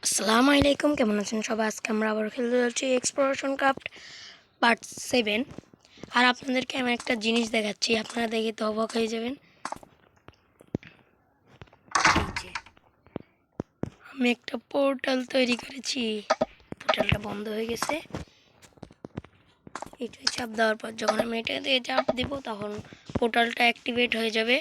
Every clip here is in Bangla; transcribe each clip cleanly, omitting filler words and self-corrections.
আসসালামু আলাইকুম, কেমন আছেন সবাই? আজকে আমরা আবার খেলতে যাচ্ছি এক্সপ্লোরেশন ক্রাফট পার্ট 7। আর আপনাদেরকে আমি একটা জিনিস দেখাচ্ছি, আপনারা দেখে তো অবাক হয়ে যাবেন। এই যে আমি একটা পোর্টাল তৈরি করেছি। পোর্টালটা বন্ধ হয়ে গেছে। এটা চাপ দেওয়ার পর যখন আমি এটা দিয়ে চাপ দেবো তখন পোর্টালটা অ্যাক্টিভেট হয়ে যাবে।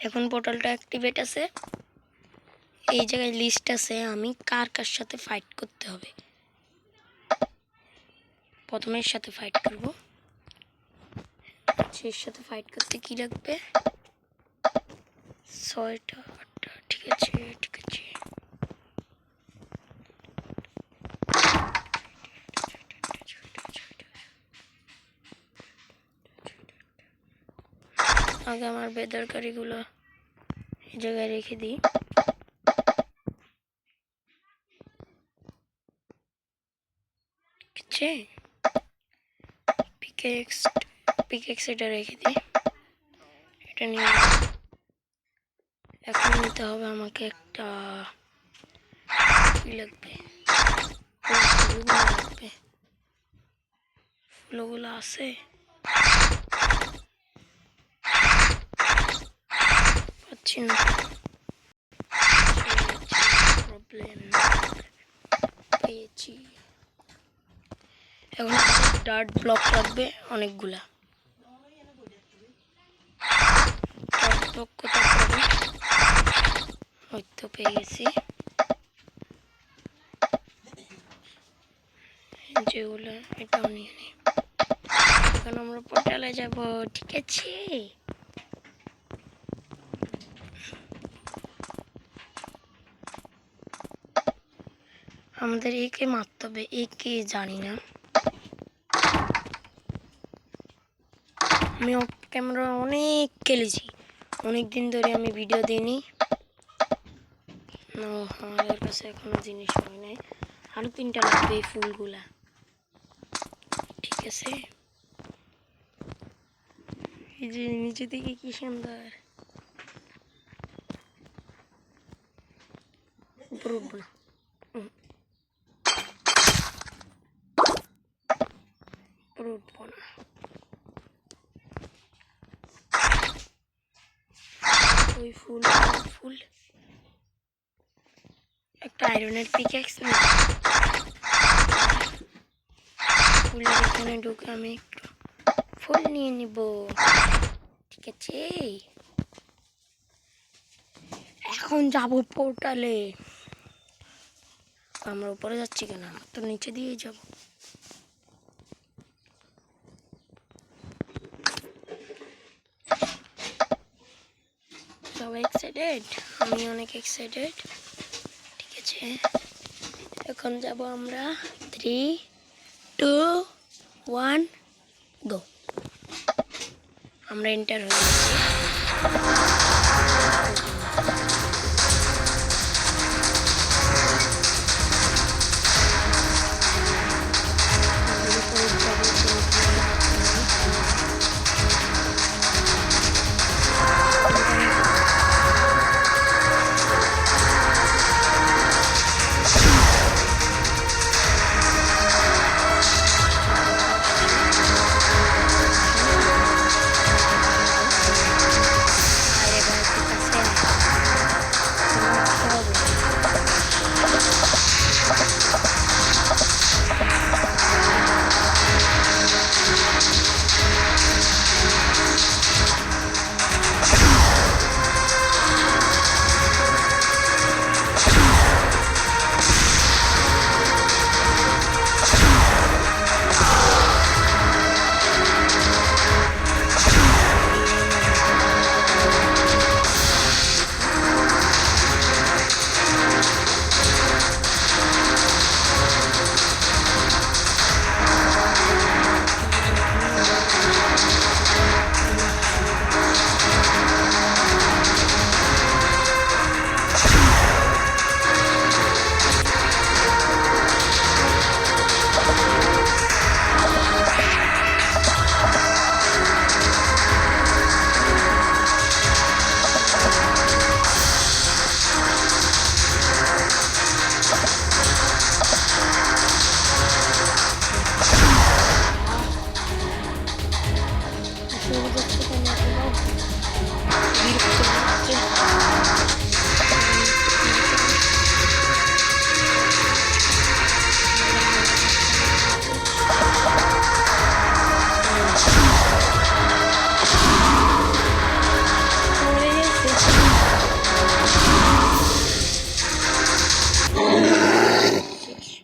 এখন পোর্টালটা অ্যাক্টিভেট আছে। এই জায়গায় লিস্ট আছে আমি কার কার সাথে ফাইট করতে হবে। প্রথমে এর সাথে ফাইট করব। এর সাথে ফাইট করতে কি লাগবে? 6টা 8টা। ঠিক আছে। আগে আমার বেদরকারিগুলো এই জায়গায় রেখে দিই। ঠিক আছে, পিকেক্স এটা রেখে দিই। এটা নিয়ে এখন নিতে হবে আমাকে একটা কি লাগবে, লাগবে। ফুলগুলো আছে? পাচ্ছি না, প্রবলেম। পেয়েছি। এখন ডার্ট ব্লক লাগবে অনেকগুলা। কোথায় পাবো? ওই তো পেয়ে গেছি। যেগুলো এটাও নিয়ে নিই। এখন আমরা পোর্টালে যাব। ঠিক আছে, আমাদের একে মারতে হবে। একে জানি না, আমি অফ ক্যামেরা অনেক খেলেছি, অনেক দিন ধরে আমি ভিডিও দিইনি। আমাদের কাছে এখনো জিনিস হয় নাই। আরো 3টা লাগবে এই ফুলগুলা। ঠিক আছে, এই যে নিচে থেকে কি সুন্দর। উপরে উঠবো না, উপরে উঠবো না। ওই ফুল একটা আয়রনের পিক্যাক্স নেই। ফুলের এখানে ঢুকে আমি একটু ফুল নিয়ে নিব। ঠিক আছে, এখন যাব পোর্টালে। আমরা উপরে যাচ্ছি কেন? আমরা তো নিচে দিয়েই যাব। সবাই এক্সাইটেড? আমি অনেক এক্সাইটেড। ঠিক আছে, এখন যাব আমরা। 3, 2, 1 গো। আমরা এন্টার হয়ে গেছি।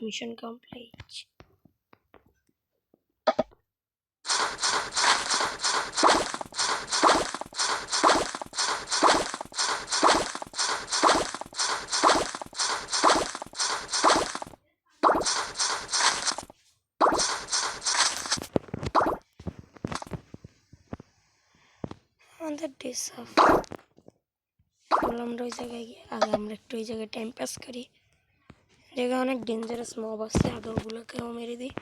Mission complete. আমাদের ডেস অফ আমরা ওই জায়গায় গিয়ে আগে আমরা একটু ওই জায়গায় টাইম পাস করি। জায়গায় অনেক ডেঞ্জারাস মব আছে, আগে ওগুলোকেও মেরে দিই।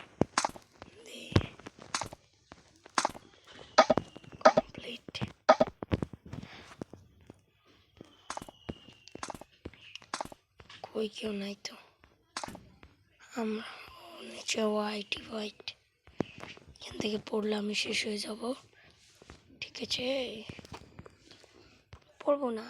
কমপ্লিট। কই কেউ নাই তো, আমরা নিচে হোয়াইট হোয়াইট, এখান থেকে পড়লে আমি শেষ হয়ে যাব। ঠিক আছে, পড়বো না।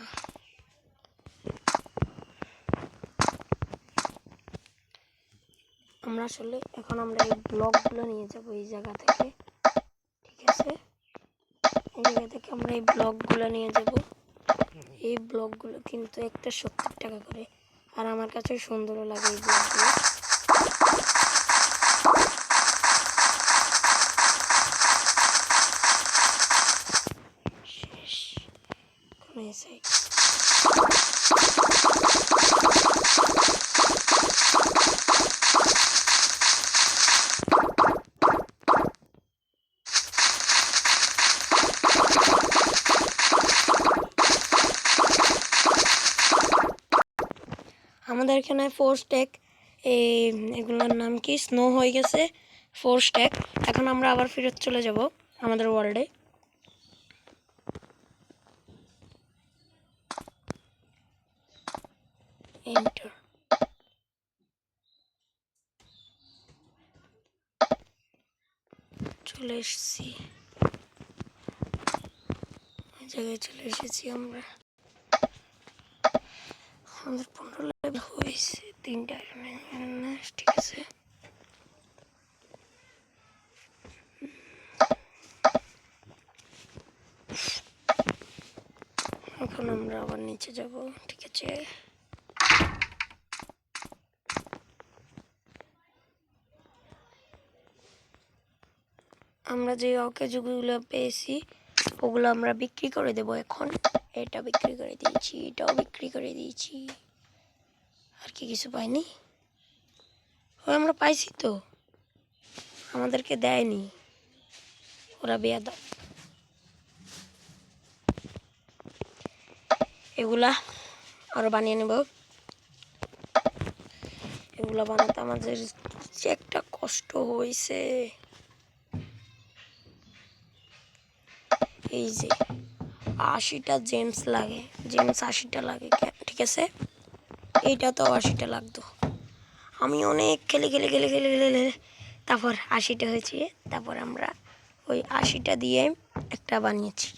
আমরা আসলে এখন আমরা এই ব্লকগুলো নিয়ে যাব এই জায়গা থেকে। ঠিক আছে, এই জায়গা থেকে আমরা এই ব্লকগুলো নিয়ে যাব। এই ব্লকগুলো কিন্তু একটা 70 টাকা করে, আর আমার কাছে সুন্দরও লাগে এই ব্লকগুলো। শেষ কোন সাইড। আমাদের এখানে 4 স্ট্যাক, এগুলোর নাম কি, স্নো হয়ে গেছে 4 স্ট্যাক। এখন আমরা আবার ফেরত চলে যাব আমাদের ওয়ার্ল্ডে। এন্টার। চলে এসেছি, ওই জায়গায় চলে এসেছি আমরা। আমাদের 15 লেভেল হয়েছে, 3টা আইরন। ঠিক আছে, এখন আমরা আবার নিচে যাব। ঠিক আছে, আমরা যে অকেজগুলো পেয়েছি ওগুলো আমরা বিক্রি করে দেব এখন। এটা বিক্রি করে দিয়েছি, এটাও বিক্রি করে দিয়েছি। আর কি কিছু পাইনি? ও আমরা পাইছি তো, আমাদেরকে দেয়নি, ওরা বেয়াদব। এগুলা আরো বানিয়ে নেব। এগুলা বানাতে আমাদের যে একটা কষ্ট হয়েছে। এই যে 80টা জেমস লাগে, জেমস 80টা লাগে। ঠিক আছে, এইটা তো 80টা লাগতো। আমি অনেক খেলে খেলে খেলে খেলে খেলে তারপর 80টা হয়েছে। তারপর আমরা ওই 80টা দিয়ে একটা বানিয়েছি।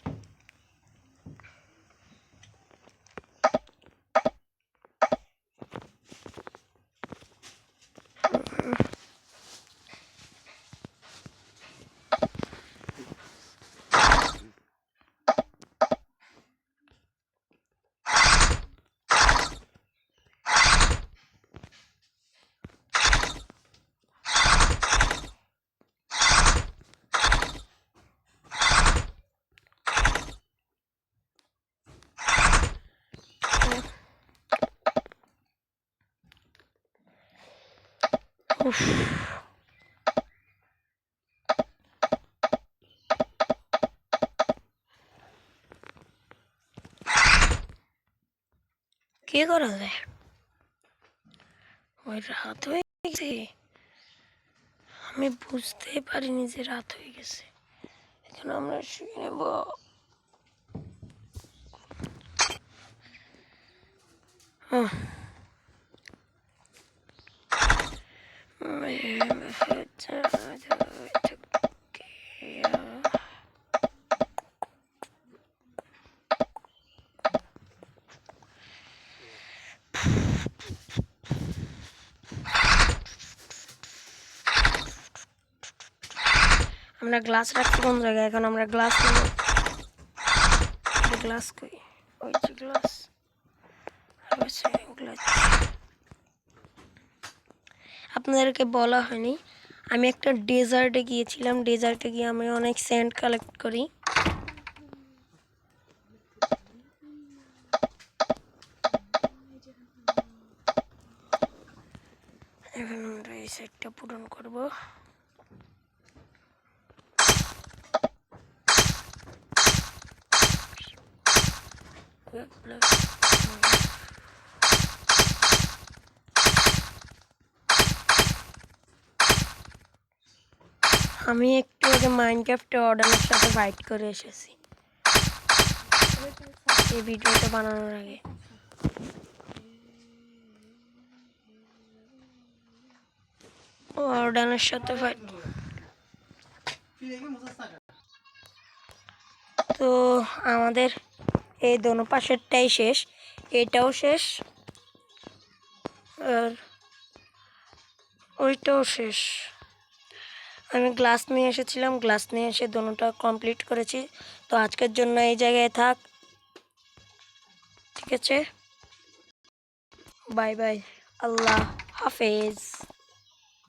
কি করা যায়? ওই রাত হয়ে গেছে, আমি বুঝতে পারিনি যে রাত হয়ে গেছে। এখন আমরা শুয়ে নেব। আমরা গ্লাস রাখছি কোন জায়গায়? এখন আমরা গ্লাস নেব। গ্লাস কই? ওই যে গ্লাস আছে, গ্লাস। আপনাদেরকে বলা হয়নি, আমি একটা ডেজার্টে গিয়েছিলাম। ডেজার্টে গিয়ে আমি অনেক স্যান্ড কালেক্ট করি। এখন আমরা এই সাইডটা পূরণ করব। আমি একটু আগে মাইনক্রাফটে অর্ডারের সাথে ফাইট করে এসেছি এই ভিডিওটা বানানোর আগে। অর্ডারের সাথে ফাইট। তো আমাদের এই দোনো পাশেরটাই শেষ, এটাও শেষ আর ওইটাও শেষ। আমি গ্লাস নিয়ে এসেছিলাম, গ্লাস নিয়ে এসে দোনোটা কমপ্লিট করেছি। তো আজকের জন্য এই জায়গায় থাক, ঠিক আছে? বাই বাই, আল্লাহ হাফেজ।